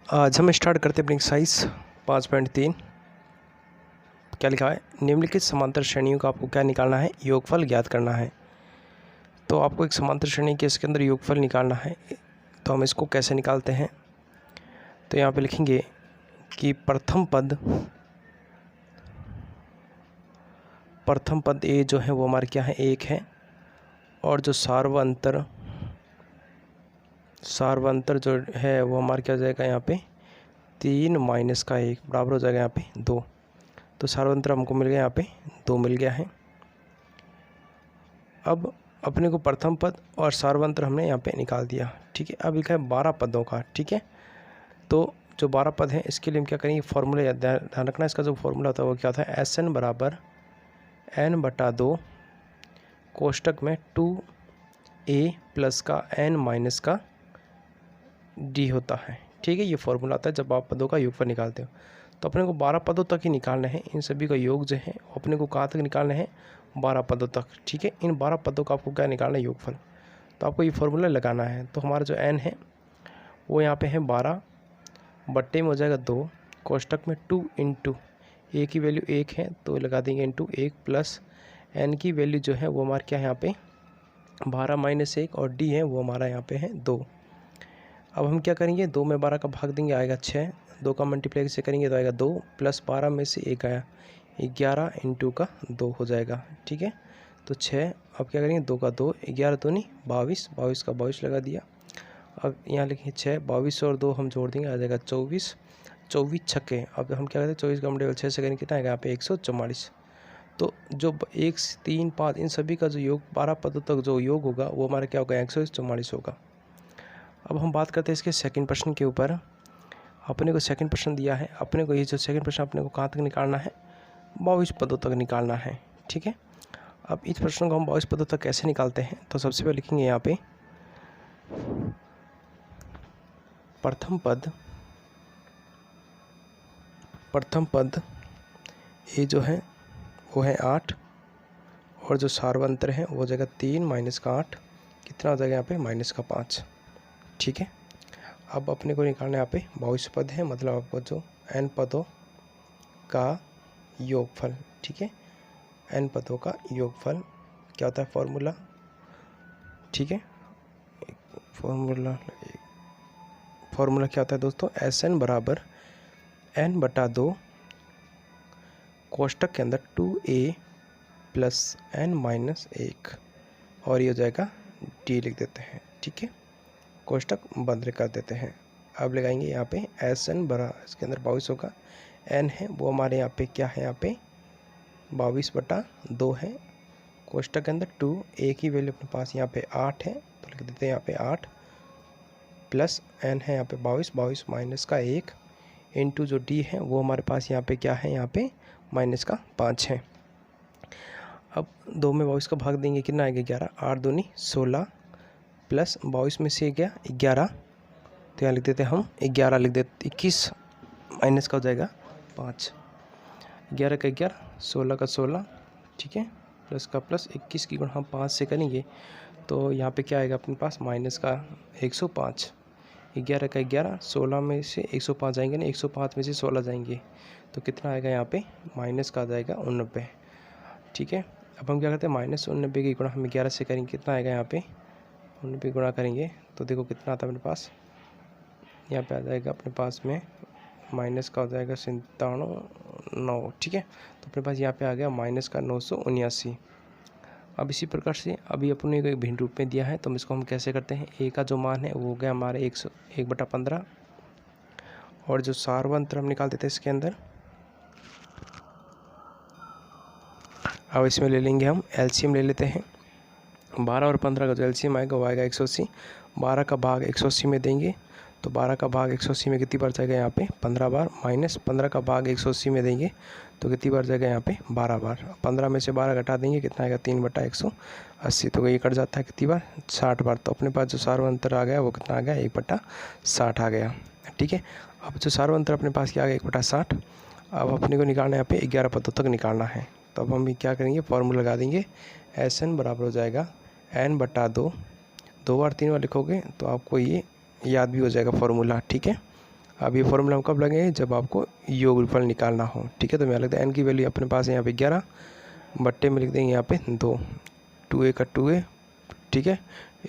आज हम स्टार्ट करते हैं अपनी एक्सरसाइज 5.3। क्या लिखा है, निम्नलिखित समांतर श्रेणियों का आपको क्या निकालना है, योगफल ज्ञात करना है। तो आपको एक समांतर श्रेणी के इसके अंदर योगफल निकालना है। तो हम इसको कैसे निकालते हैं, तो यहाँ पे लिखेंगे कि प्रथम पद ए जो है वो हमारे क्या है, 1 है, और जो सार्वअंतर जो है वो हमारे क्या हो जाएगा यहाँ पे 3 माइनस का 1 बराबर हो जाएगा यहाँ पे 2। तो सार्वअंतर हमको मिल गया यहाँ पे 2 मिल गया है। अब अपने को प्रथम पद और सार्वअंतर हमने यहाँ पे निकाल दिया, ठीक है। अब लिखा है 12 पदों का, ठीक है। तो जो 12 पद हैं इसके लिए हम क्या करेंगे, फॉर्मूला ध्यान रखना, इसका जो फॉर्मूला होता है वो क्या होता है, SN बराबर n/2 कोष्टक में 2a प्लस का n माइनस का d होता है, ठीक है। ये फॉर्मूला आता है जब आप पदों का योगफल निकालते हो। तो अपने को 12 पदों तक ही निकालना है, इन सभी का योग जो है अपने को कहाँ तक निकालना है, 12 पदों तक, ठीक है। इन 12 पदों का आपको क्या निकालना है, योगफल। तो आपको ये फॉर्मूला लगाना है। तो हमारा जो n है वो यहाँ पे है 12 बट्टे में हो जाएगा 2 कोष्टक में 2 इंटू a की वैल्यू 1 है तो लगा देंगे इंटू 1 प्लस n की वैल्यू जो है वो हमारा क्या है यहाँ पे 12 माइनस 1 और d है वो हमारा यहाँ पे है 2। अब हम क्या करेंगे, 2 में 12 का भाग देंगे, आएगा 6, 2 का मल्टीप्लाई से करेंगे तो आएगा 2 प्लस 12 में से 1 आया 11 इंटू का 2 हो जाएगा, ठीक है। तो 6, अब क्या करेंगे 2 का 2, 11 2 नहीं 22, 22 का 22 लगा दिया। अब यहाँ लिखेंगे 6, 22 और 2 हम जोड़ देंगे, आ जाएगा 24, 24 छक्के। अब हम क्या करते हैं 24 का मल्टीपल 6 से करेंगे कितना आएगा यहाँ पे 144। तो जो 1 3 5 इन सभी का जो योग 12 पदों तक जो योग होगा वो हमारा क्या होगा 144 होगा। अब हम बात करते हैं इसके सेकंड प्रश्न के ऊपर। अपने को सेकंड प्रश्न दिया है, अपने को ये जो सेकंड प्रश्न अपने को कहाँ तक निकालना है, 22 पदों तक निकालना है, ठीक है। अब इस प्रश्न को हम 22 पदों तक कैसे निकालते हैं, तो सबसे पहले लिखेंगे यहाँ पे प्रथम पद ए जो है वो है 8 और जो सार्वअंतर है वो हो जाएगा 3 माइनस का 8, कितना हो जाएगा यहाँ पे माइनस का 5, ठीक है। अब अपने को निकालना यहाँ पे 22 पद है, मतलब आपको जो n पदों का योगफल, ठीक है। n पदों का योगफल क्या होता है, फॉर्मूला, ठीक है। फॉर्मूला क्या होता है दोस्तों, SN बराबर n/2 कोष्टक के अंदर 2a प्लस n माइनस 1 और ये हो जाएगा d लिख देते हैं, ठीक है। कोष्टक बंद कर देते हैं। अब लगाएंगे यहाँ पे SN बड़ा, इसके अंदर 22 होगा, n है वो हमारे यहाँ पे क्या है, यहाँ पे 22/2 है, कोष्टक के अंदर 2, a की वैल्यू अपने पास यहाँ पे 8 है तो लिख देते हैं यहाँ पे 8 प्लस n है यहाँ पे 22 माइनस का 1 इंटू जो d है वो हमारे पास यहाँ पे क्या है, यहाँ पे माइनस का 5 है। अब 2 में 22 का भाग देंगे कितना आएगा 11, 8 दूनी 16 प्लस 22 में से गया 11, तो यहाँ लिख देते हैं हम 11 लिख देते, 21 माइनस का हो जाएगा 5, 11 का 11, 16 का 16, ठीक है, प्लस का प्लस 21 की गुणा हम 5 से करेंगे तो यहाँ पे क्या आएगा अपने पास माइनस का 105, 11 का 11, 16 में से 105 जाएंगे ना, 105 में से 16 जाएंगे तो कितना आएगा यहाँ पे माइनस का आ जाएगा 89, ठीक है। अब हम क्या करते हैं -89 की गुणा हम 11 से करेंगे, कितना आएगा यहाँ पे 89 गुणा करेंगे तो देखो कितना आता है अपने पास, यहाँ पे आ जाएगा अपने पास में माइनस का हो जाएगा 97, ठीक है। तो अपने पास यहाँ पे आ गया माइनस का 979। अब इसी प्रकार से अभी अपने को एक भिन्न रूप में दिया है तो इसको हम कैसे करते हैं, a का जो मान है वो हो गया हमारे 1/15 और जो सार्वअंतर हम निकाल देते हैं इसके अंदर। अब इसमें ले लेंगे हम LCM ले लेते हैं, 12 और 15 का जो LCM आएगा वो आएगा 180, 12 का भाग 180 में देंगे तो 12 का भाग 180 में कितनी बार जाएगा यहाँ पे 15 बार, माइनस 15 का भाग 180 में देंगे तो कितनी बार जाएगा यहाँ पे 12 बार। 15 में से 12 घटा देंगे कितना आएगा 3/180, तो ये कट जाता है कितनी बार 60 बार। तो अपने पास जो सार्वअंतर आ गया वो कितना आ गया 1/60 आ गया, ठीक है। अब जो सार्वअंतर अपने पास क्या आ गया 1/60। अब अपने को निकालना है यहाँ पे 11 पदों तक निकालना है तो अब हम क्या करेंगे फॉर्मूला लगा देंगे, SN बराबर हो जाएगा n/2, 2 बार 3 बार लिखोगे तो आपको ये याद भी हो जाएगा फॉर्मूला, ठीक है। अब ये फॉर्मूला हम कब लगेंगे, जब आपको योगफल निकालना हो। ठीक है, तो मैं लगता है एन की वैल्यू अपने पास है यहाँ पे 11 बट्टे में लिख देंगे यहाँ पे 2, 2a का 2a। ठीक है,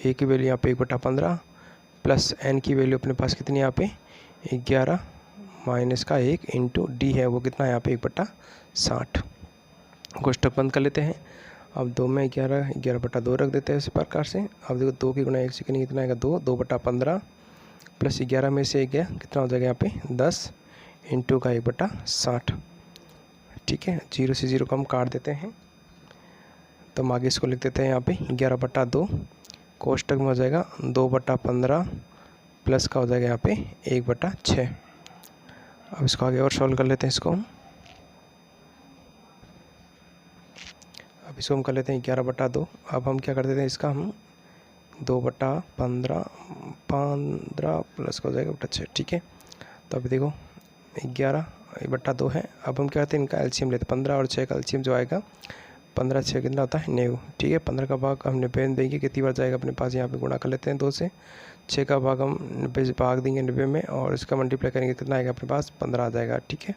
ए की वैल्यू यहाँ पे 1/15 प्लस एन की वैल्यू अपने पास कितनी यहाँ पे 11 माइनस का 1 इंटू डी है वो कितना यहाँ पे 1/60। कोष्टक बंद कर लेते हैं। अब 2 में 11, 11/2 रख देते हैं इस प्रकार से। अब देखो 2 की गुणा 1 से कितना आएगा 2, 2/15 प्लस 11 में से 1 गया कितना हो जाएगा यहाँ पे 10 इंटू का 1/60। ठीक है, 0 से 0 को हम काट देते हैं, तो हम आगे इसको लिख देते हैं यहाँ पे 11/2 कोष्टक में हो जाएगा 2/15 प्लस का हो जाएगा यहाँ पे 1/6। अब इसको आगे और सॉल्व कर लेते हैं इसको। अब इसको हम कर लेते हैं 11/2। अब हम क्या कर देते हैं इसका हम 2/15 प्लस का हो जाएगा 6। ठीक है, तो अभी देखो 11/2 है। अब हम क्या करते हैं इनका एलसीएम लेते हैं। 15 और 6 का एलसीएम जो आएगा 15 6 कितना होता है 90। ठीक है, 15 का भाग हम 90 में देंगे, कितनी बार जाएगा अपने पास यहाँ पे गुणा कर लेते हैं 2 से। 6 का भाग हम 90 से भाग देंगे 90 में, और इसका मल्टीप्लाई करेंगे कितना आएगा अपने पास 15 आ जाएगा। ठीक है,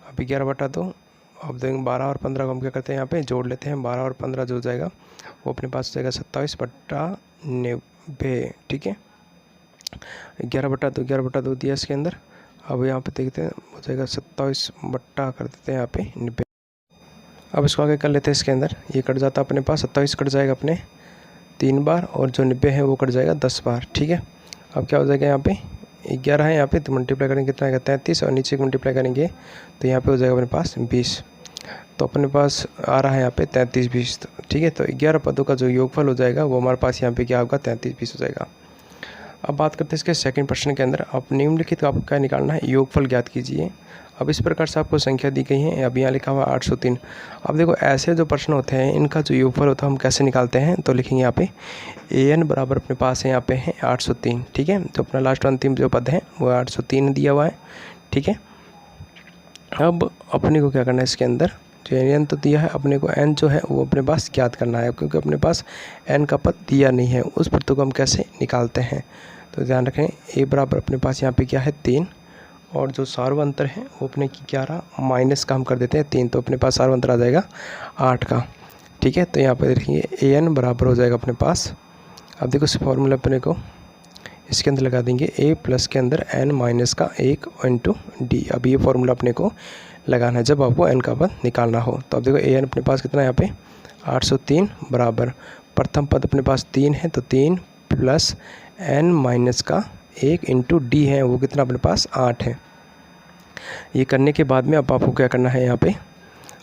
अभी 11/2। अब देखेंगे 12 और 15 को हम क्या करते हैं यहाँ पे जोड़ लेते हैं। 12 और 15 जो जाएगा वो अपने पास जाएगा 27/90। ठीक है, 11/2 दिया इसके अंदर। अब यहाँ पे देखते हैं हो जाएगा 27 बट्टा कर देते हैं यहाँ पे 90। अब इसको आगे कर लेते हैं इसके अंदर। ये कट जाता है अपने पास 27 कट जाएगा अपने 3 बार, और जो 90 है वो कट जाएगा 10 बार। ठीक है, अब क्या हो जाएगा यहाँ पे 11 है यहाँ पे, तो मल्टीप्लाई करेंगे कितना आएगा 33, और नीचे मल्टीप्लाई करेंगे तो यहाँ पे हो जाएगा अपने पास 20। तो अपने पास आ रहा है यहाँ पे 33 20। ठीक है, तो 11 पदों का जो योगफल हो जाएगा वो हमारे पास यहाँ पे क्या होगा 33 20 हो जाएगा। अब बात करते हैं इसके सेकंड प्रश्न के अंदर। आप निम्नलिखित का आपको क्या निकालना है, योगफल ज्ञात कीजिए। अब इस प्रकार से आपको संख्या दी गई है। अब यहाँ लिखा हुआ 803। अब देखो ऐसे जो प्रश्न होते हैं इनका जो योगफल होता है हम कैसे निकालते हैं, तो लिखेंगे यहाँ पे an बराबर अपने पास है यहाँ पे है 803। ठीक है, तो अपना लास्ट अंतिम जो पद है वो 803 दिया हुआ है। ठीक है, अब अपने को क्या करना है इसके अंदर, जो n तो दिया है, अपने को n जो है वो अपने पास ज्ञात करना है, क्योंकि अपने पास n का पद दिया नहीं है। उस पद को हम कैसे निकालते हैं, तो ध्यान रखें a बराबर अपने पास यहाँ पे क्या है 3, और जो सार्वंतर है वो अपने की 11 माइनस का हम कर देते हैं 3, तो अपने पास सार्वंतर आ जाएगा 8 का। ठीक है, तो यहाँ पर देखेंगे an बराबर हो जाएगा अपने पास। अब देखो इस फॉर्मूला अपने को इसके अंदर लगा देंगे a प्लस के अंदर n माइनस का 1 इंटू डी। अब ये फॉर्मूला अपने को लगाना है जब आपको n का पद निकालना हो। तो अब देखो an अपने पास कितना है यहाँ पे 803 बराबर प्रथम पद अपने पास 3 है, तो 3 प्लस n माइनस का 1 इंटू डी है वो कितना अपने पास 8 है। ये करने के बाद में अब आपको क्या करना है यहाँ पे,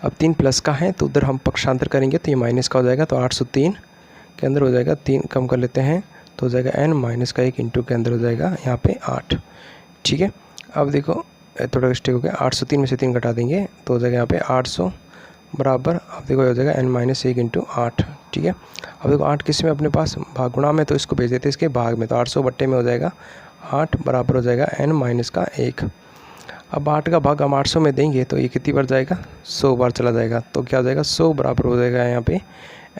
अब 3 प्लस का है तो उधर हम पक्षांतर करेंगे तो ये माइनस का हो जाएगा, तो 803 के अंदर हो जाएगा 3 कम कर लेते हैं तो हो जाएगा n माइनस का 1 इंटू के अंदर हो जाएगा यहाँ पे 8। ठीक है, अब देखो थोड़ा मिस्टेक हो गया, 803 में से 3 घटा देंगे तो हो जाएगा यहाँ पे 800 बराबर। अब देखो हो जाएगा n माइनस 1 इंटू 8। ठीक है, अब देखो 8 किस में अपने पास भाग गुणा में, तो इसको भेज देते हैं इसके भाग में, तो 800 बट्टे में हो जाएगा 8 बराबर हो जाएगा n माइनस का 1। अब 8 का भाग हम 800 में देंगे तो ये कितनी बार जाएगा 100 बार चला जाएगा, तो क्या हो जाएगा 100 बराबर हो जाएगा यहाँ पे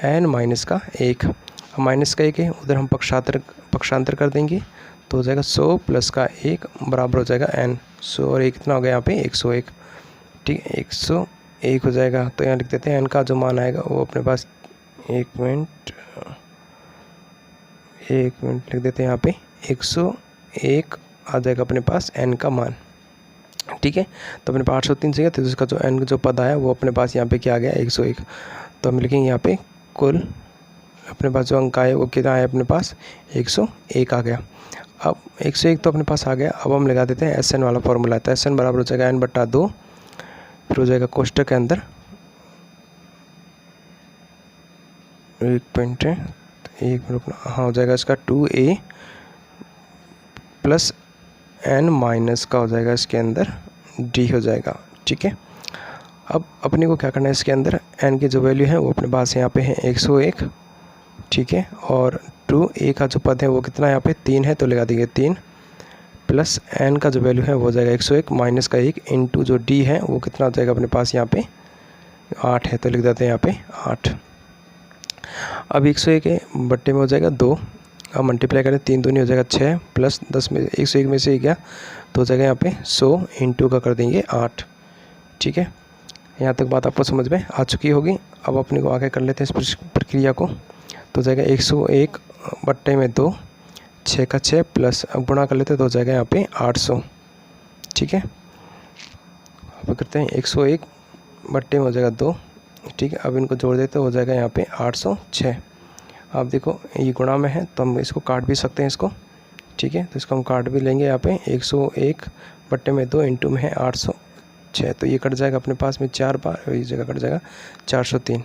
n माइनस का 1। अब माइनस का 1 है उधर हम पक्षांतर कर देंगे तो हो जाएगा 100 प्लस का 1 बराबर हो जाएगा n। 100 और 1 कितना हो गया यहाँ पे 101। ठीक है, 101 हो जाएगा, तो यहाँ लिख देते हैं n का जो मान आएगा वो अपने पास 1 मिनट लिख देते हैं यहाँ पे 101 आ जाएगा अपने पास n का मान। ठीक है, तो अपने पास 803 से गया तो इसका जो n जो पद आया वो अपने पास यहाँ पे क्या आ गया 101। तो हम लिखेंगे यहाँ पे कुल अपने पास जो अंक आए वो कितना आया अपने पास 101 आ गया। अब 101 तो अपने पास आ गया। अब हम लगा देते हैं SN वाला फॉर्मूला, तो SN बराबर हो जाएगा n/2, फिर हो जाएगा कोष्टक के अंदर 1 मिनट हाँ हो जाएगा इसका 2a प्लस n माइनस का हो जाएगा इसके अंदर d हो जाएगा। ठीक है, अब अपने को क्या करना है इसके अंदर n की जो वैल्यू है वो अपने पास यहाँ पे है 101। ठीक है, और 2a का जो पद है वो कितना यहाँ पे 3 है, तो लगा देंगे 3 प्लस n का जो वैल्यू है वो हो जाएगा 101 माइनस का 1 इंटू जो d है वो कितना हो जाएगा अपने पास यहाँ पे 8 है, तो लिख देते हैं यहाँ पे 8। अब 101 के बट्टे में हो जाएगा 2, अब मल्टीप्लाई करें, 3 दूनी हो जाएगा 6 प्लस 10 में 101 में से गया तो हो जाएगा यहाँ पे 100 इंटू का कर देंगे 8। ठीक है, यहाँ तक बात आपको समझ में आ चुकी होगी। अब अपने को आगे कर लेते हैं इस प्रक्रिया को। तो हो जाएगा 101 बट्टे में 2, 6 का 6 प्लस अब गुणा कर लेते हैं तो हो जाएगा यहाँ पे 800। ठीक है, अब करते हैं 101 बट्टे में हो जाएगा 2। ठीक है, अब इनको जोड़ देते हो जाएगा यहाँ पे 806। अब देखो ये गुणा में है तो हम इसको काट भी सकते हैं इसको। ठीक है, तो इसको हम काट भी लेंगे। यहाँ पे 101 बट्टे में 2 इंटू में है 806, तो ये कट जाएगा अपने पास में 4 बार, इस जगह कट जाएगा 403।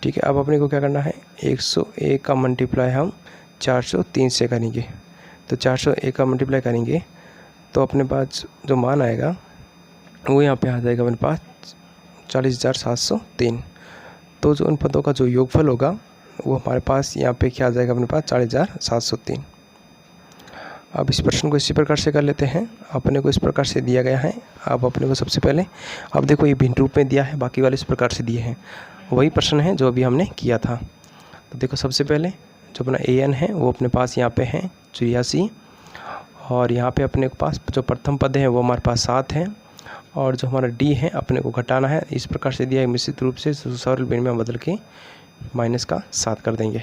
ठीक है, अब अपने को क्या करना है, 101 का मल्टीप्लाई हम 403 से करेंगे। तो 401 का मल्टीप्लाई करेंगे तो अपने पास जो मान आएगा वो यहाँ पे आ जाएगा अपने पास 40,703। तो जो उन पदों का जो योगफल होगा वो हमारे पास यहाँ पे क्या आ जाएगा अपने पास 40,703। अब इस प्रश्न को इसी प्रकार से कर लेते हैं। अपने को इस प्रकार से दिया गया है। अब अपने को सबसे पहले अब देखो ये भिन्न रूप में दिया है, बाकी वाले इस प्रकार से दिए हैं। वही प्रश्न है जो अभी हमने किया था। तो देखो सबसे पहले जो अपना an है वो अपने पास यहाँ पे है 84, और यहाँ पे अपने के पास जो प्रथम पद है वो हमारे पास 7 है, और जो हमारा d है अपने को घटाना है। इस प्रकार से दिया है निश्चित रूप से सरल भिन्न में हम बदल के माइनस का 7 कर देंगे।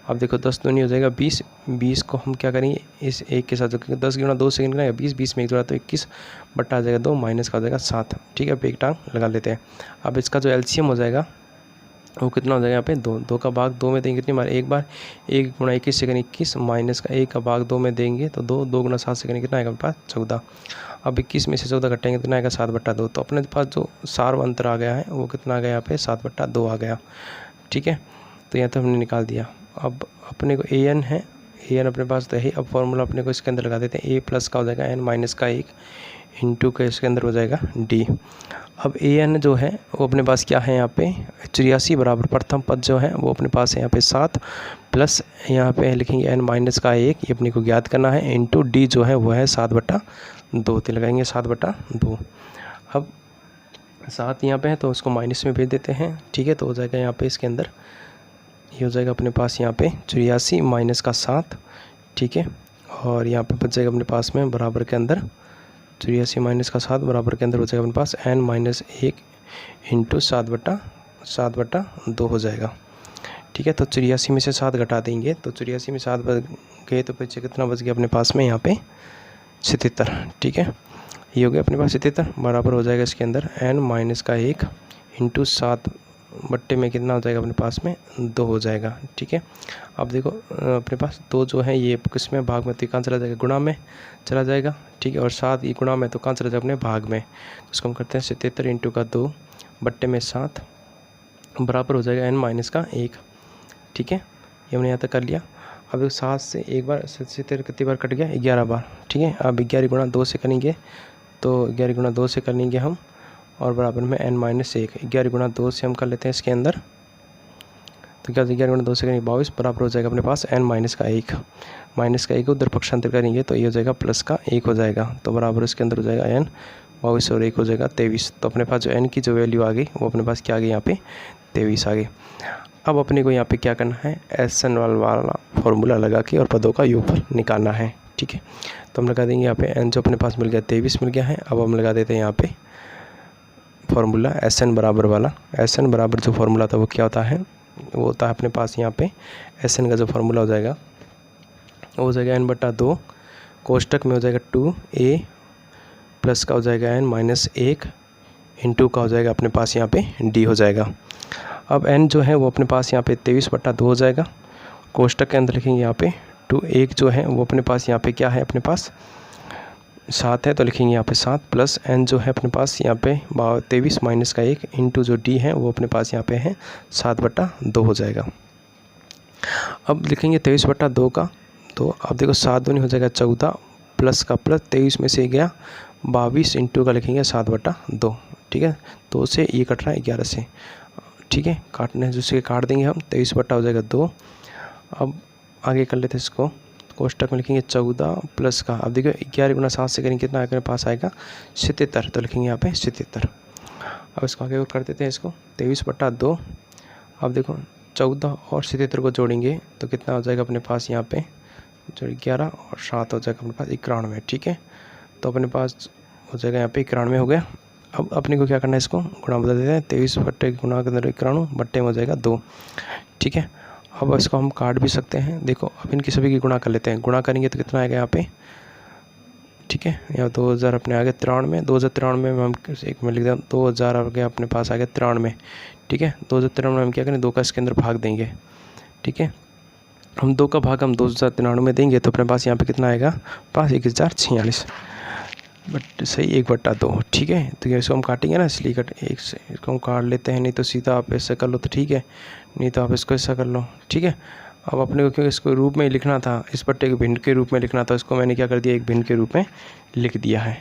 अब देखो 10 दूनी हो जाएगा 20, 20 को हम क्या करेंगे इस एक के साथ, जो 10 गुणा 2 से गिना 20, 20 में 1 जोड़ा तो 21 बट्टा आ जाएगा 2, माइनस का हो जाएगा 7। ठीक है, अब एक टांग लगा लेते हैं। अब इसका जो एलसीएम हो जाएगा वो कितना हो जाएगा यहाँ पे 2, 2 का भाग 2 में देंगे कितनी बार, एक बार, 1 गुणा 21 से करें 21, माइनस का 1 का भाग 2 में देंगे तो 2, 2 गुणा 7 से करें कितना आएगा अपने पास 14। अब 21 में से 14 घटाएंगे कितना आएगा 7/2। तो अपने पास जो सार अंतर आ गया है वो कितना आ गया यहाँ पे 7/2 आ गया। ठीक है, तो यहाँ तो हमने निकाल दिया। अब अपने को an है, an अपने पास तो है। अब फॉर्मूला अपने को इसके अंदर लगा देते हैं, a प्लस का हो जाएगा n माइनस का 1 इंटू का इसके अंदर हो जाएगा d। अब an जो है वो अपने पास क्या है यहाँ पे 84 बराबर प्रथम पद जो है वो अपने पास है यहाँ पे 7 प्लस यहाँ पे लिखेंगे n माइनस का 1, ये अपने को ज्ञात करना है, इंटू d जो है वो है 7/2, तो लगाएंगे 7/2। अब 7 यहाँ पे है तो उसको माइनस में भेज देते हैं। ठीक है, तो हो जाएगा यहाँ पे इसके अंदर ये हो जाएगा अपने पास यहाँ पे 84 माइनस का 7। ठीक है, और यहाँ पे बच जाएगा अपने पास में बराबर के अंदर 84 माइनस का 7 बराबर के अंदर हो जाएगा अपने पास n माइनस 1 इंटू 7/2 हो जाएगा। ठीक है, तो 84 में से 7 घटा देंगे तो 84 में 7 बच गए तो बच्चे कितना बच गया अपने पास में यहाँ पे 77। ठीक है, ये हो गया अपने पास 77 बराबर हो जाएगा इसके अंदर n माइनस का 1 इंटू 7 बट्टे में कितना हो जाएगा अपने पास में 2 हो जाएगा। ठीक है, अब देखो अपने पास 2 जो है ये किस में भाग में, तो कहाँ चला जाएगा गुणा में चला जाएगा। ठीक है, और 7 ये गुणा में तो कहाँ चला जाएगा अपने भाग में। उसको हम करते हैं 77 इंटू का 2 बट्टे में 7 बराबर हो जाएगा n माइनस का 1। ठीक है, ये हमने यहाँ तक कर लिया। अब 7 से एक बार 77 कितनी बार कट गया 11 बार। ठीक है, अब 11 गुणा 2 से करेंगे तो 11 गुणा 2 से कर लेंगे हम, और बराबर में n माइनस 1। 11 गुणा 2 से हम कर लेते हैं इसके अंदर, तो क्या 11 गुणा 2 से करेंगे 22 बराबर हो जाएगा अपने पास n माइनस का 1। माइनस का 1 उधर पक्षांतर करेंगे तो ये हो जाएगा प्लस का 1 हो जाएगा, तो बराबर इसके अंदर हो जाएगा n 22 और 1 हो जाएगा 23। तो अपने पास जो n की जो वैल्यू आ गई वो अपने पास क्या आ गई यहाँ पे 23 आ गई। अब अपने को यहाँ पे क्या करना है SN वाला फॉर्मूला लगा के और पदों का योगफल निकालना है। ठीक है, तो हम लगा देंगे यहाँ पे n जो अपने पास मिल गया 23 मिल गया है। अब हम लगा देते हैं यहाँ पे फॉर्मूला SN बराबर वाला। SN बराबर जो फॉर्मूला था वो क्या होता है, वो होता है अपने पास यहाँ पे SN का जो फॉर्मूला हो जाएगा वो हो जाएगा n/2, कोष्टक में हो जाएगा 2a प्लस का हो जाएगा n माइनस 1 इंटू का हो जाएगा अपने पास यहाँ पे d हो जाएगा। अब n जो है वो अपने पास यहाँ पे 23/2 हो जाएगा। कोष्टक के अंदर लिखेंगे यहाँ पे 2 जो है वो अपने पास यहाँ पे क्या है अपने पास 7 है, तो लिखेंगे यहाँ पे 7 प्लस n जो है अपने पास यहाँ पे 23 माइनस का 1 इंटू जो d है वो अपने पास यहाँ पे है 7/2 हो जाएगा। अब लिखेंगे 23/2 का, तो अब देखो 7 दूनी हो जाएगा 14 प्लस का प्लस 23 में से गया 22 इंटू का लिखेंगे 7/2। ठीक है, 2 से ये कट रहा है 11 से। ठीक है, काटने जिससे काट देंगे हम 23/2 हो जाएगा 2। अब आगे कर लेते हैं इसको, कोष्टक में लिखेंगे 14 प्लस का, अब देखो 11 गुणा 7 से करेंगे कितना अपने पास आएगा 77, तो लिखेंगे यहाँ पे 77। अब इसको आगे कर देते हैं इसको 23/2। अब देखो 14 और 77 को जोड़ेंगे तो कितना हो जाएगा अपने पास यहाँ पे जो 11 और 7 हो जाएगा अपने पास 91, ठीक है। तो अपने पास हो जाएगा यहाँ पे 91 हो गया। अब अपने को क्या करना है, इसको गुणा बदल देते हैं, 23 बट्टे गुणा के अंदर 91 बट्टे में हो जाएगा 2, ठीक है। अब इसको हम काट भी सकते हैं। देखो अब इनकी सभी की गुणा कर लेते हैं, गुणा करेंगे तो कितना आएगा यहाँ पे, ठीक है। यहाँ 2000 अपने आ गए 93, 2093 में हम एक में लिख दें 2000 आ गया अपने पास आ गया 93, ठीक है। 2093 में हम क्या करें, 2 का इसके अंदर भाग देंगे, ठीक है। हम 2 का भाग हम 2093 में देंगे तो अपने पास यहाँ पे कितना आएगा, पास 1046 बट सही 1/2, ठीक है। तो इसको हम काटेंगे ना, इसलिए एक से इसको हम काट लेते हैं, नहीं तो सीधा आप ऐसा कर लो तो ठीक है, नहीं तो आप इसको ऐसा कर लो, ठीक है। अब अपने को क्योंकि इसको रूप में लिखना था, इस पट्टे के भिन्न के रूप में लिखना था, इसको मैंने क्या कर दिया, एक भिन्न के रूप में लिख दिया है।